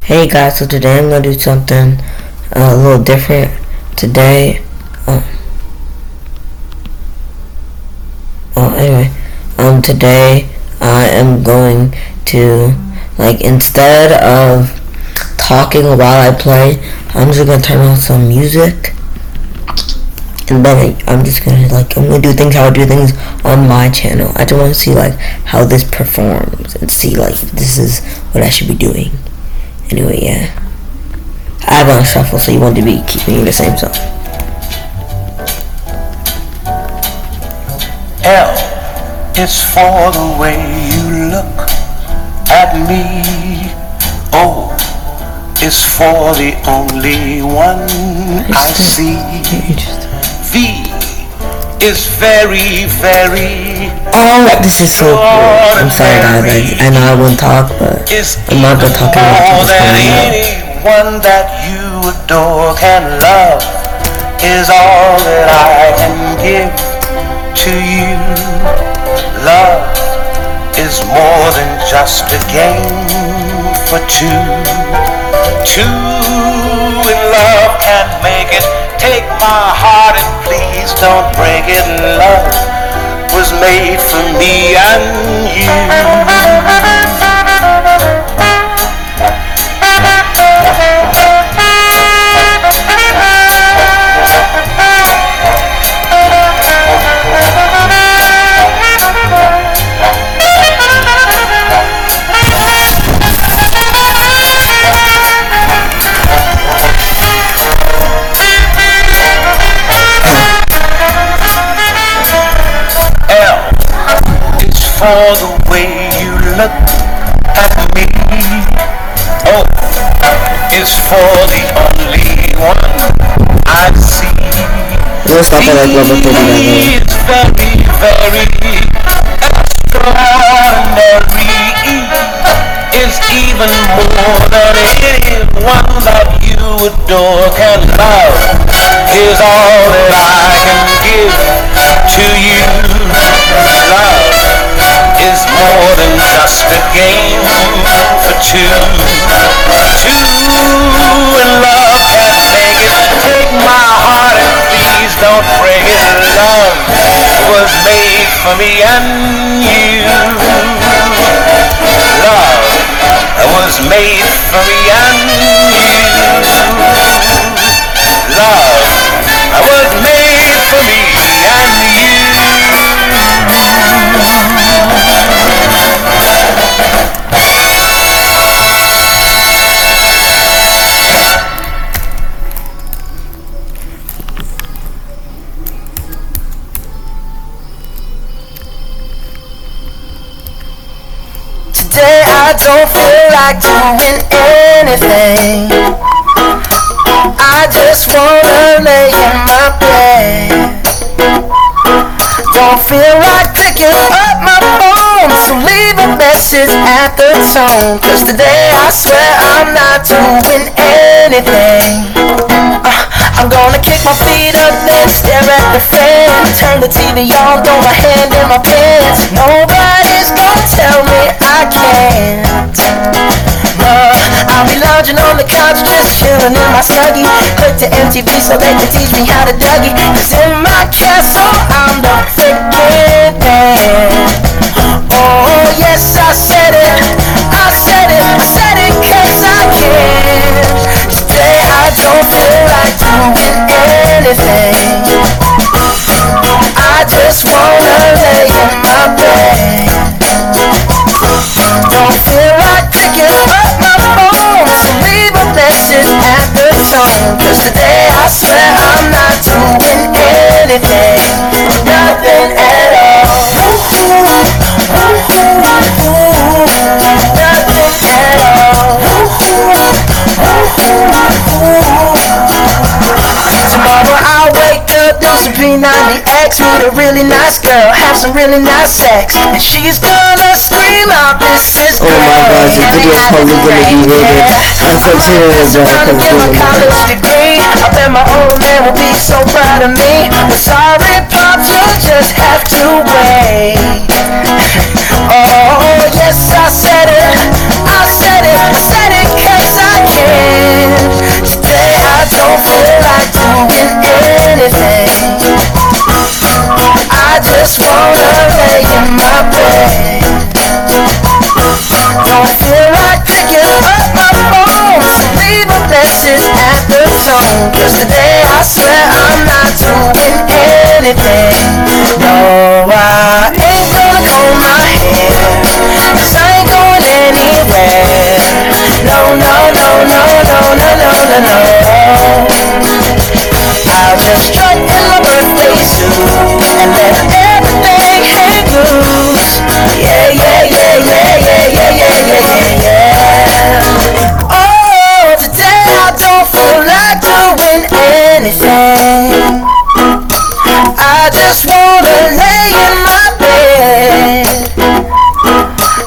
Hey guys, so today I'm gonna do something a little different. Today, today I am going to, instead of talking while I play, I'm just gonna turn on some music, and then I'm gonna do things how I do things on my channel. I just want to see how this performs and see if this is what I should be doing. Anyway, yeah. I have on shuffle, so you want to be keeping the same song. L is for the way you look at me. O is for the only one I see. V is very, very. Oh, this is so cool. I'm sorry guys, I know I won't talk, but I'm not gonna talk about this anyone that you adore can love is all that I can give to you. Love is more than just a game for two. Two in love can't make it. Take my heart and please don't break it. Love was made for me and you. For the way you look at me. O is for the only one I see. We'll stop at level 30. It's very, very extraordinary. Is even more than anyone that you adore can love. Is all that I can give to you. Love is more than just a game for two. Two in love can't make it. Take my heart and please don't break it. Love was made for me and you. Love was made for me and you. Love was made for me and you. Today I don't feel like doing anything. I just wanna lay in my bed. Don't feel like picking up my phone, so leave a message at the tone. Cause today I swear I'm not doing anything. I'm gonna kick my feet up, then stare at the fan. Turn the TV on, throw my hand in my pants. Nobody's gonna tell me I can't. No, I'll be lounging on the couch, just chilling in my Snuggie. Click to MTV so they can teach me how to Dougie. Cause in my castle, I'm the freaking man. Oh yes, I said it, I said it, I said it cause I can. Today I don't feel like doing anything. I just wanna lay in my bed. Don't feel like picking up my phone, so leave a message at the tone. Cause today I swear I'm not doing anything. Nothing at all. Nothing at all. Tomorrow I'll wake up, do some P90X, meet a really nice girl, have some really nice sex, and she's gonna scream out, this is great. Oh my god, this video is probably gonna be rated as a 0. Trying to get my college degree. I bet my old man will be so proud of me. But sorry, Pops, you'll just have to wait. Oh yes, I said it, I said it, I said it cause I tone. Cause today I swear I'm not doing anything. No, I ain't gonna comb my hair, cause I ain't going anywhere. No, no, no, no, no, no, no, no, no. I'll just strut in my birthday suit and let everything hang loose. Yeah, yeah, yeah, yeah, yeah, yeah, yeah, yeah, yeah. Oh, today I don't feel like doing anything. I just wanna lay in my bed.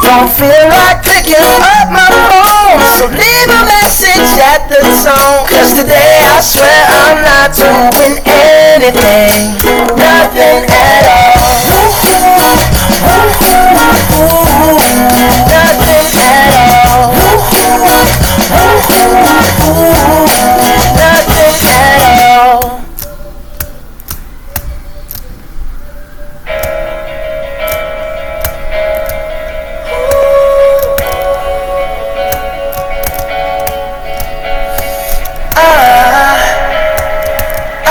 Don't feel like picking up my phone, so leave a message at the tone. Cause today I swear I'm not doing anything. Nothing at all. Nothing at all. Nothing at all.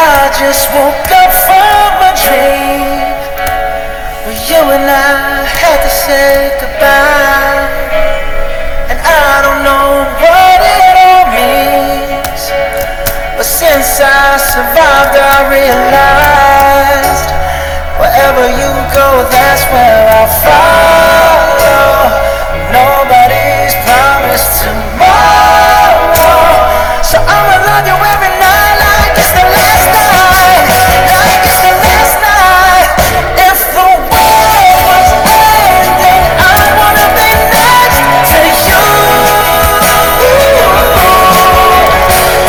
I just woke up from a dream where you and I had to say goodbye. And I don't know what it all means, but since I survived I realized wherever you go, that's where I'll follow. Nobody's promised tomorrow, so I'ma love you every night like it's the last night, like it's the last night. If the world was ending, I wanna be next to you.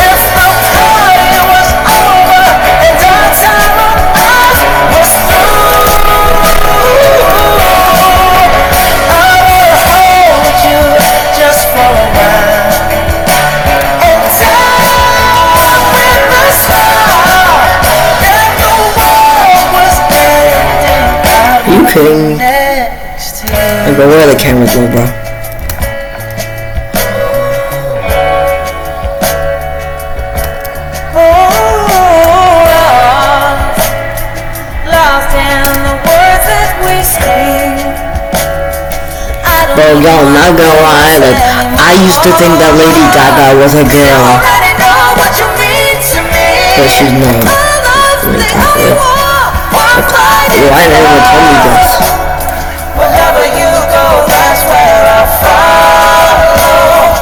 If the party was over and our time on earth was through, I would hold you just for a while and time with the star. If the world was ending, I'd Are you kidding be me? next to Like, you. bro, where are the cameras go, bro? Lost in the words that we sing. Bro, y'all, not gonna lie, like, I used to think that Lady Gaga was a girl, but she's not. Why never told me this? Wherever you go, that's where I'll follow.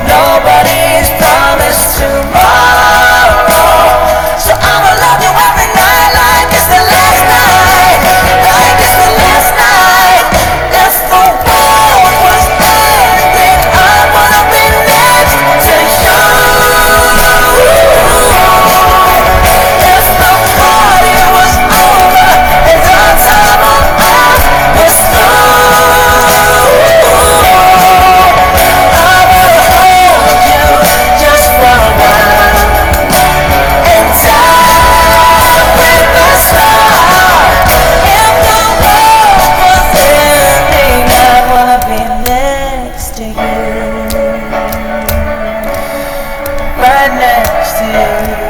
Nobody's promised tomorrow, so I'ma love you every night like it's the last night, like it's the last night. If the world was ending, I wanna be next to you. If the party was over and our time on earth was through, I would hold you just for a while and time with the star. If the world was ending, I wanna be next to you, right next to you.